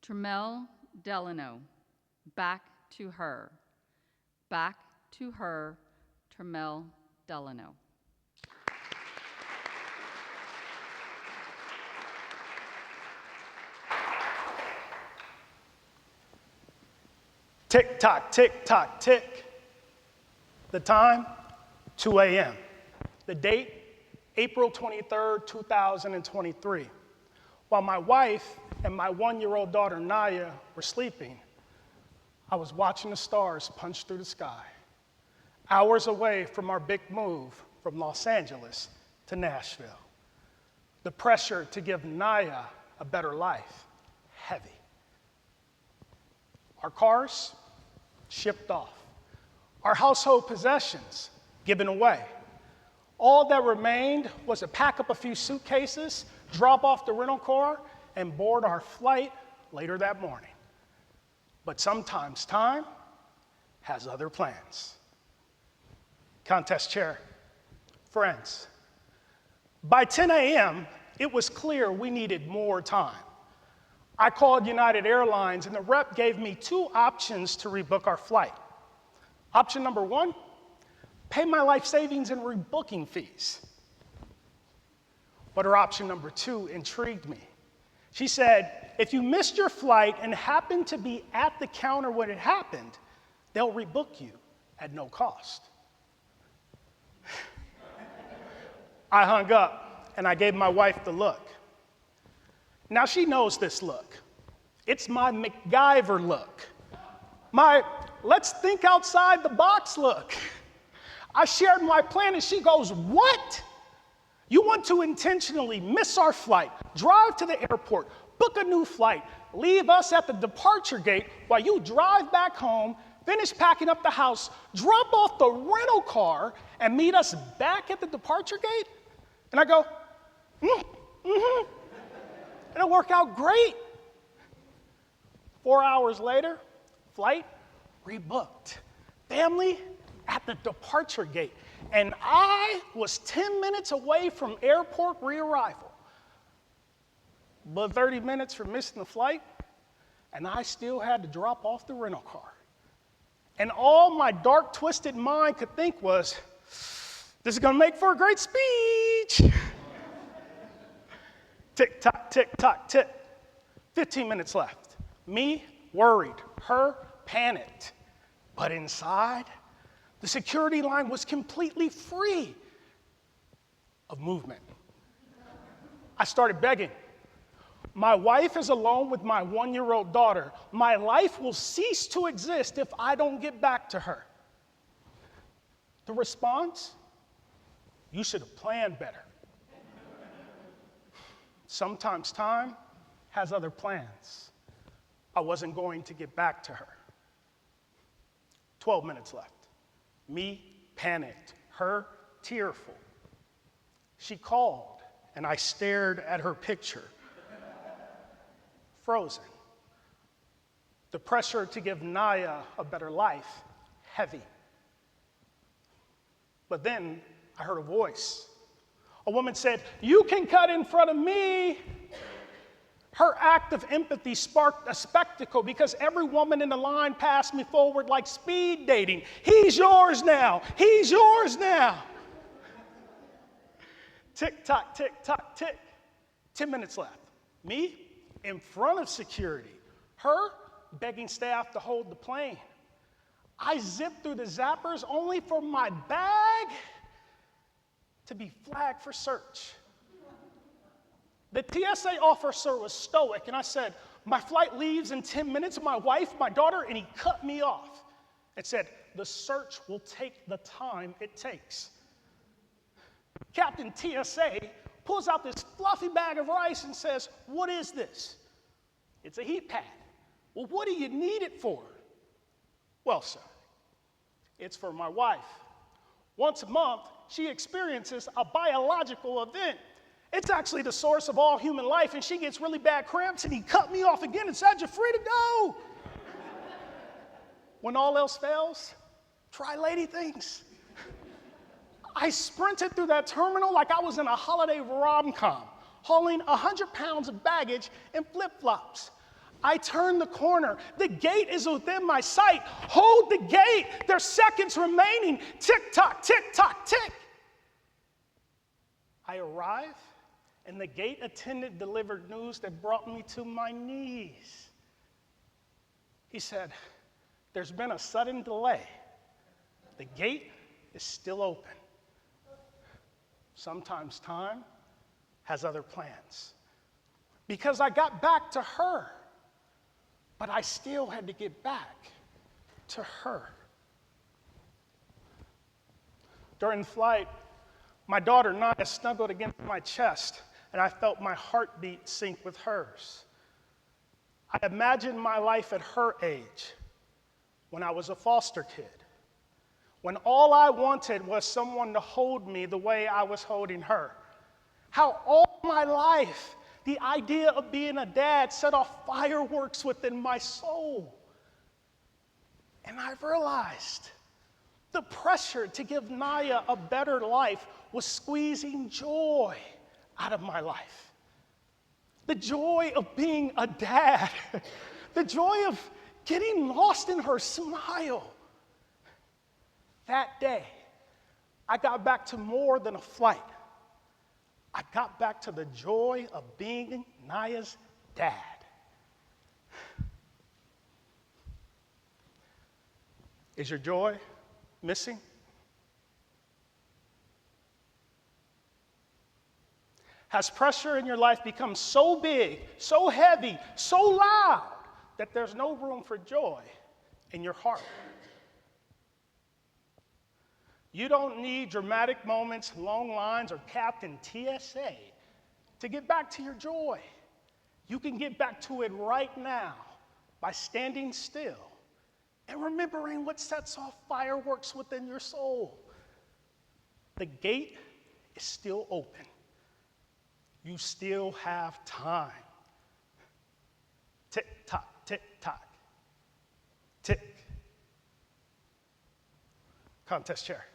Tremale Delano, back to her. Back to her, Tremale Delano. Tick tock, tick tock, tick. The time, 2 a.m. The date, April 23rd, 2023. While my wife and my 1-year-old daughter, Naya, were sleeping, I was watching the stars punch through the sky, hours away from our big move from Los Angeles to Nashville. The pressure to give Naya a better life, heavy. Our cars, shipped off. Our household possessions, given away. All that remained was to pack up a few suitcases, drop off the rental car, and board our flight later that morning. But sometimes time has other plans. Contest chair, friends. By 10 a.m., it was clear we needed more time. I called United Airlines, and the rep gave me 2 options to rebook our flight. Option number 1, pay my life savings and rebooking fees. But her option number 2 intrigued me. She said, if you missed your flight and happened to be at the counter when it happened, they'll rebook you at no cost. I hung up, and I gave my wife the look. Now she knows this look. It's my MacGyver look. My let's think outside the box look. I shared my plan and she goes, what? You want to intentionally miss our flight, drive to the airport, book a new flight, leave us at the departure gate while you drive back home, finish packing up the house, drop off the rental car, and meet us back at the departure gate? And I go, It'll work out great. 4 hours later, flight rebooked. Family at the departure gate. And I was 10 minutes away from airport re-arrival. But 30 minutes from missing the flight, and I still had to drop off the rental car. And all my dark, twisted mind could think was, this is gonna make for a great speech. Tick tock, tick tock, tick. 15 minutes left. Me, worried. Her, panicked. But inside, the security line was completely free of movement. I started begging. My wife is alone with my 1-year-old daughter. My life will cease to exist if I don't get back to her. The response? You should have planned better. Sometimes time has other plans. I wasn't going to get back to her. 12 minutes left. Me, panicked. Her, tearful. She called, and I stared at her picture. Frozen. The pressure to give Naya a better life, heavy. But then I heard a voice. A woman said, you can cut in front of me. Her act of empathy sparked a spectacle because every woman in the line passed me forward like speed dating. He's yours now. He's yours now. Tick tock, tick tock, tick. 10 minutes left. Me in front of security. Her begging staff to hold the plane. I zipped through the zappers only for my bag to be flagged for search. The TSA officer was stoic, and I said, my flight leaves in 10 minutes, my wife, my daughter, and he cut me off and said, the search will take the time it takes. Captain TSA pulls out this fluffy bag of rice and says, what is this? It's a heat pad. Well, what do you need it for? Well, sir, it's for my wife. Once a month, she experiences a biological event. It's actually the source of all human life, and she gets really bad cramps, and he cut me off again and said, you're free to go. When all else fails, try lady things. I sprinted through that terminal like I was in a holiday rom-com, hauling 100 pounds of baggage in flip-flops. I turn the corner. The gate is within my sight. Hold the gate. There's seconds remaining. Tick tock, tick tock, tick. I arrive, and the gate attendant delivered news that brought me to my knees. He said, "There's been a sudden delay. The gate is still open." Sometimes time has other plans. Because I got back to her, but I still had to get back to her. During the flight, my daughter Naya snuggled against my chest, and I felt my heartbeat sync with hers. I imagined my life at her age, when I was a foster kid, when all I wanted was someone to hold me the way I was holding her. How all my life, the idea of being a dad set off fireworks within my soul. And I realized the pressure to give Naya a better life was squeezing joy out of my life. The joy of being a dad, the joy of getting lost in her smile. That day, I got back to more than a flight. I got back to the joy of being Naya's dad. Is your joy missing? Has pressure in your life become so big, so heavy, so loud that there's no room for joy in your heart? You don't need dramatic moments, long lines, or Captain TSA to get back to your joy. You can get back to it right now by standing still and remembering what sets off fireworks within your soul. The gate is still open. You still have time. Tick tock, tick tock, tick. Contest chair.